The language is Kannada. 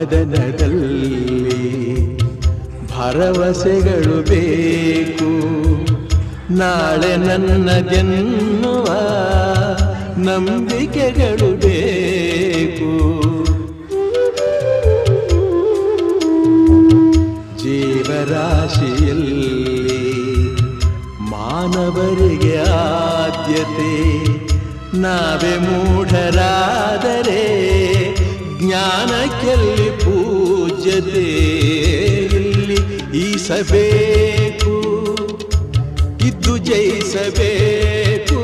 ಸದನದಲ್ಲಿ ಭರವಸೆಗಳು ಬೇಕು, ನಾಳೆ ನನ್ನದೆನ್ನುವ ನಂಬಿಕೆಗಳು ಬೇಕು. ಜೀವರಾಶಿಯಲ್ಲಿ ಮಾನವರಿಗೆ ಆದ್ಯತೆ, ನಾವೇ ಮೂಢರಾದರೆ ಜ್ಞಾನಕ್ಕೆಲ್ಲಿ ಪೂಜ್ಯತೆ. ಇಲ್ಲಿ ಈಸಬೇಕು, ಇದ್ದು ಜಯಿಸಬೇಕು.